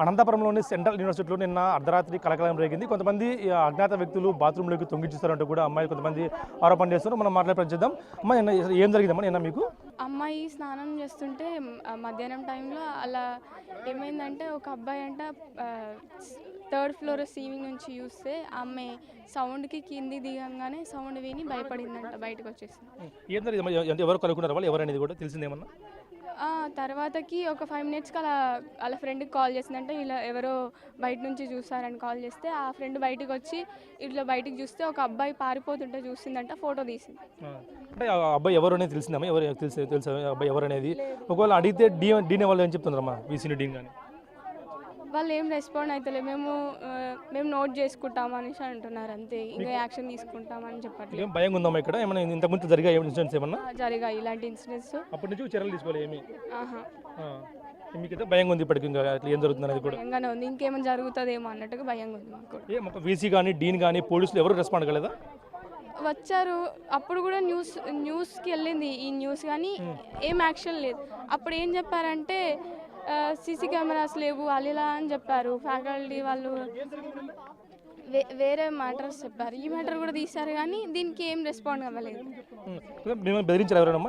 అనంతపురంలోని central యూనివర్సిటీలో నిన్న అర్ధరాత్రి కలకలం రేగింది. కొంతమంది అజ్ఞాత వ్యక్తులు బాత్రూంలోకి తొంగిచ్చిస్తారంటూ కూడా అమ్మాయిలు కొంతమంది ఆరోపణ చేస్తున్నారు. మనం మాట్లాడే ప్రయత్నిద్దాం. అమ్మ ఏం జరిగిందమ్మా నిన్న మీకు? అమ్మాయి స్నానం చేస్తుంటే మధ్యాహ్నం టైంలో అలా ఏమైందంటే ఒక అబ్బాయి అంట 3rd ఫ్లోర్ సీలింగ్ నుంచి చూస్తే అమ్మాయి సౌండ్కి కింది దిగంగానే సౌండ్ విని భయపడిందంట, బయటకు వచ్చేసింది. ఏం జరిగింది? ఎవరు కనుక్కున్నారు వాళ్ళు ఎవరనేది కూడా తెలిసిందేమన్నా? తర్వాతకి ఒక 5 మినిట్స్కి వాళ్ళ ఫ్రెండ్కి కాల్ చేసిందంటే ఇలా ఎవరో బయట నుంచి చూసారని కాల్ చేస్తే ఆ ఫ్రెండ్ బయటకు వచ్చి ఇట్లా బయటకు చూస్తే ఒక అబ్బాయి పారిపోతుంటే చూసిందంట, ఫోటో తీసింది. అంటే ఆ అబ్బాయి ఎవరు అనేది తెలిసిందమ్మా? ఎవరు తెలుసు అబ్బాయి ఎవరు అనేది? ఒకవేళ అడిగితే డీన్ వాళ్ళు ఏం చెప్తున్నారమ్మా? వీసీని డీన్ కానీ వాళ్ళు ఏం రెస్పాండ్ అవుతలే, మేము నోట్ చేసుకుంటాం అనేసి అంటున్నారు, అంతే. ఇంకా యాక్షన్ తీసుకుంటామని చెప్పట్లేదు. ఏం భయం ఉందమ్మా ఇక్కడ? ఏమైనా ఇంతకుముందు జరిగా ఇన్సిడెంట్స్ ఏమన్నా జరిగాయి ఇలాంటి ఇన్సిడెంట్స్? అప్పటి నుంచి చర్యలు తీసుకోవాలి ఏమి? మీకైతే భయంగా ఉంది ఇప్పటికి? ఇంకా అట్లా ఏం జరుగుతుంది అనేది కూడా భయంగానే ఉంది. ఇంకేమైనా జరుగుతుందేమో అన్నట్టుగా భయంగా ఉంది మాకు. వీసీ కానీ డీన్ కానీ పోలీసులు ఎవరు రెస్పాండ్ కాలేదా? వచ్చారు, అప్పుడు కూడా న్యూస్కి వెళ్ళింది ఈ న్యూస్, కానీ ఏం యాక్షన్ లేదు. అప్పుడు ఏం చెప్పారంటే సీసీ కెమెరాస్ లేవు అలా అని చెప్పారు ఫ్యాకల్టీ వాళ్ళు. వేరే మ్యాటర్స్ చెప్పారు, ఈ మ్యాటర్ కూడా తీశారు కానీ దీనికి ఏం రెస్పాండ్ అవ్వలేదు. మిమ్మల్ని బెదిరించారు ఎవరైనా?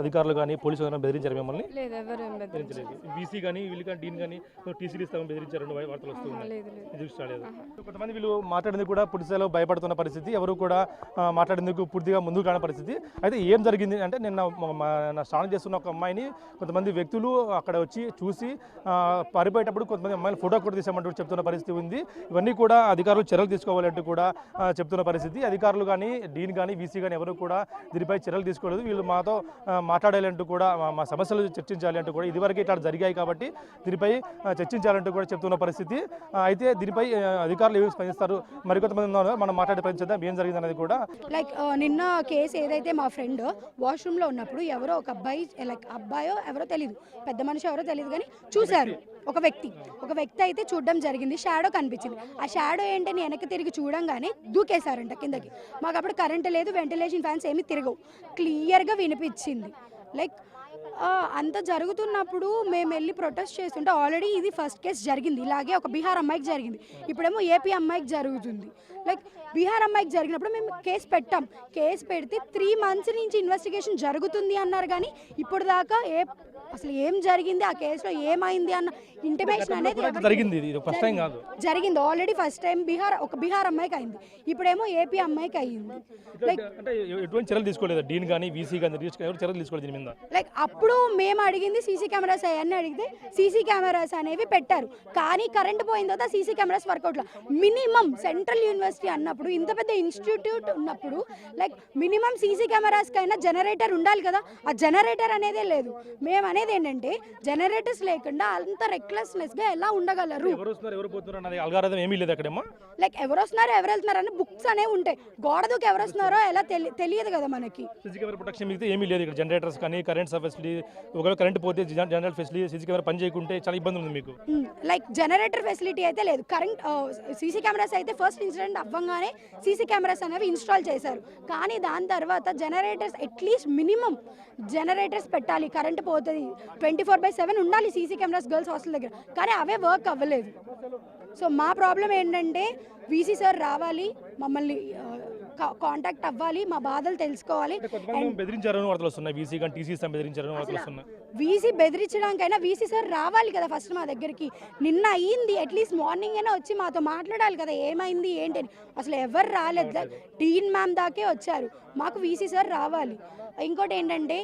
అధికారులు కానీ పోలీసులు కానీ బెదిరించారు మిమ్మల్ని? లేదు, ఎవరు ఏం బెదిరించలేదు. వీసీ కానీ వీళ్ళు కానీ డీన్ కానీ టీసీలు ఇస్తామని బెదిరించారు వార్తలు వస్తున్నాయి. కొంతమంది వీళ్ళు మాట్లాడేందుకు కూడా పూర్తిస్థాయిలో భయపడుతున్న పరిస్థితి, ఎవరు కూడా మాట్లాడేందుకు పూర్తిగా ముందుకు కాని పరిస్థితి. అయితే ఏం జరిగింది అంటే నిన్న స్నానం చేస్తున్న ఒక అమ్మాయిని కొంతమంది వ్యక్తులు అక్కడ వచ్చి చూసి పారిపోయేటప్పుడు కొంతమంది అమ్మాయిలు ఫోటో కూడా తీసామంటూ చెప్తున్న పరిస్థితి ఉంది. ఇవన్నీ కూడా అధికారులు చర్యలు తీసుకోవాలంటూ కూడా చెప్తున్న పరిస్థితి. అధికారులు కానీ డీన్ కానీ వీసీ కానీ ఎవరు కూడా దీనిపై చర్యలు తీసుకోలేదు. వీళ్ళు మాతో మాట్లాడాలంటూ కూడా మా సమస్యలు చర్చించాలి అంటూ కూడా ఇదివరకు ఇట్లా జరిగాయి కాబట్టి దీనిపై చర్చించాలంటూ కూడా చెప్తున్న పరిస్థితి. అయితే దీనిపై అధికారులు ఏమి స్పందిస్తారు మరికొంతమంది ఉన్నారో మనం మాట్లాడే ప్రయత్నిద్దాం. ఏం జరిగింది అనేది కూడా. నిన్న కేసు ఏదైతే మా ఫ్రెండ్ వాష్రూమ్లో ఉన్నప్పుడు ఎవరో ఒక అబ్బాయి, అబ్బాయో ఎవరో తెలియదు, పెద్ద మనిషి ఎవరో తెలియదు కానీ చూశారు. ఒక వ్యక్తి అయితే చూడడం జరిగింది, షాడో కనిపించింది. ఆ షాడో ఏంటని వెనక్కి తిరిగి చూడంగానే దూకేశారంట కిందకి. మాకు అప్పుడు కరెంట్ లేదు, వెంటిలేషన్ ఫ్యాన్స్ ఏమీ తిరగవు, క్లియర్గా వినిపించింది. అంత జరుగుతున్నప్పుడు మేము వెళ్ళి ప్రొటెస్ట్ చేస్తుంటే ఆల్రెడీ ఇది ఫస్ట్ కేసు జరిగింది, ఇలాగే ఒక బీహార్ అమ్మాయికి జరిగింది, ఇప్పుడేమో ఏపీ అమ్మాయికి జరుగుతుంది. బీహార్ అమ్మాయికి జరిగినప్పుడు మేము కేసు పెడితే 3 మంత్స్ నుంచి ఇన్వెస్టిగేషన్ జరుగుతుంది అన్నారు, కానీ ఇప్పుడు దాకా అసలు ఏం జరిగింది ఆ కేసులో ఏమైంది అన్న ఇంటిమేషన్ అనేది జరిగింది. ఆల్రెడీ ఫస్ట్ టైం బీహార్ అమ్మాయికి అయింది, ఇప్పుడేమో ఏపీ అమ్మాయికి అయింది. అప్పుడు మేము అడిగింది సీసీ కెమెరాస్ అవన్నీ అడిగితే సీసీ కెమెరాస్ అనేవి పెట్టారు, కానీ కరెంట్ పోయిన తర్వాత CC cameras work out. Minimum central university అన్నప్పుడు, ఇంత పెద్ద ఇన్స్టిట్యూట్ ఉన్నప్పుడు మినిమం సీసీ కెమెరాస్ కైనా జనరేటర్ ఉండాలి కదా, ఆ జనరేటర్ అనేదే లేదు. మేము అనేది ఏంటంటే జనరేటర్స్ లేకుండా అంత రెక్లెస్నెస్ గా ఎలా ఉండగలరు? ఎవరు వస్తున్నారు ఎవరు వెళ్తున్నారు అని బుక్స్ అనేవి ఉంటాయి, గోడ దూకి ఎవరు వస్తున్నారో ఎలా తెలియదు కదా మనకి. ఏమీ లేదు ఇక్కడ. జనరేటర్స్ కానీ కరెంట్ ఫెసిలిటీ, ఒకవేళ కరెంట్ పోతే జనరల్ ఫెసిలిటీ సీసీ కెమెరా పని చేయకుంటే చాలా ఇబ్బంది ఉంది మీకు. జనరేటర్ ఫెసిలిటీ అయితే లేదు, కరెంట్ సీసీ కెమెరాస్ అయితే ఫస్ట్ ఇన్సిడెంట్ అవ్వగానే సీసీ కెమెరాస్ అనేవి ఇన్స్టాల్ చేశారు, కానీ దాని తర్వాత జనరేటర్స్ అట్లీస్ట్ మినిమం జనరేటర్స్ పెట్టాలి. కరెంట్ పోతుంది 24/7 ఉండాలి సీసీ కెమెరాస్ గర్ల్స్ హాస్టల్ దగ్గర, కానీ అవే వర్క్ అవ్వలేదు. సో మా ప్రాబ్లం ఏంటంటే వీసీ సార్ రావాలి, మమ్మల్ని కాంటాక్ట్ అవ్వాలి, మా బాధలు తెలుసుకోవాలి. వీసీ బెదిరించడానికైనా వీసీ సార్ రావాలి కదా ఫస్ట్ మా దగ్గరికి. నిన్న అయ్యింది, అట్లీస్ట్ మార్నింగ్ అయినా వచ్చి మాతో మాట్లాడాలి కదా ఏమైంది ఏంటి అని. అసలు ఎవరు రాలేదు, డీన్ మ్యామ్ దాకే వచ్చారు. మాకు వీసీ సార్ రావాలి. ఇంకోటి ఏంటంటే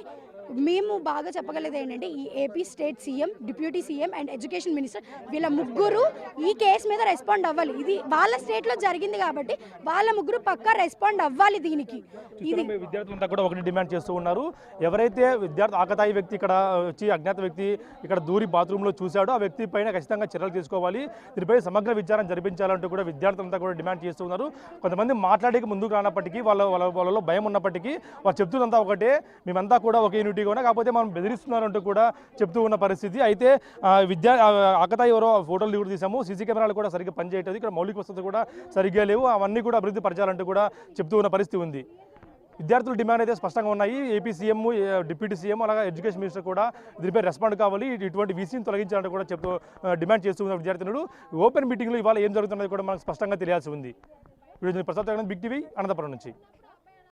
మేము బాగా చెప్పగలది ఏంటంటే ఈ AP state CM, deputy CM and education minister వీళ్ళ ముగ్గురు ఈ కేసు మీద రెస్పాండ్ అవ్వాలి. ఇది వాళ్ళ స్టేట్లో జరిగింది కాబట్టి వాళ్ళ ముగ్గురు పక్కా రెస్పాండ్ అవ్వాలి దీనికి. ఇది విద్యార్థులంతా కూడా ఒకటి డిమాండ్ చేస్తూ ఉన్నారు. ఎవరైతే విద్యార్థి ఆకతాయి వ్యక్తి ఇక్కడ వచ్చి అజ్ఞాత వ్యక్తి ఇక్కడ దూరి బాత్రూంలో చూశాడో ఆ వ్యక్తి పైన ఖచ్చితంగా చర్యలు తీసుకోవాలి, దీనిపై సమగ్ర విచారణ జరిపించాలంటూ కూడా విద్యార్థులంతా కూడా డిమాండ్ చేస్తూ ఉన్నారు. కొంతమంది మాట్లాడేకి ముందుకు రానప్పటికీ వాళ్ళలో భయం ఉన్నప్పటికీ వాళ్ళు చెప్తున్నంతా ఒకటే, మేమంతా కూడా ఒకే యూనిటీగా, కాకపోతే మనం బెదిరిస్తున్నారంటూ కూడా చెప్తూ ఉన్న పరిస్థితి. అయితే ఆకతాయి ఎవరో ఫోటోలు కూడా తీసాము, సీసీ కెమెరాలు కూడా సరిగ్గా పనిచేయట్లేదు, ఇక్కడ మౌలిక వసతులు కూడా సరిగ్గా లేవు, అవన్నీ కూడా అభివృద్ధి పరచాలంటూ కూడా చెప్తూ ఉన్న పరిస్థితి ఉంది. విద్యార్థుల డిమాండ్ అయితే స్పష్టంగా ఉన్నాయి. ఏపీ సీఎం, డిప్యూటీ సీఎం, అలాగే ఎడ్యుకేషన్ మినిస్టర్ కూడా దీనిపై రెస్పాండ్ కావాలి, ఇటువంటి వీసీని తొలగించాలంటే కూడా డిమాండ్ చేస్తున్న విద్యార్థినులు. ఓపెన్ మీటింగ్లో ఇవాళ ఏం జరుగుతున్నది కూడా మనకు స్పష్టంగా తెలియాల్సి ఉంది. Video Prasad big TV Anantapuram నుంచి.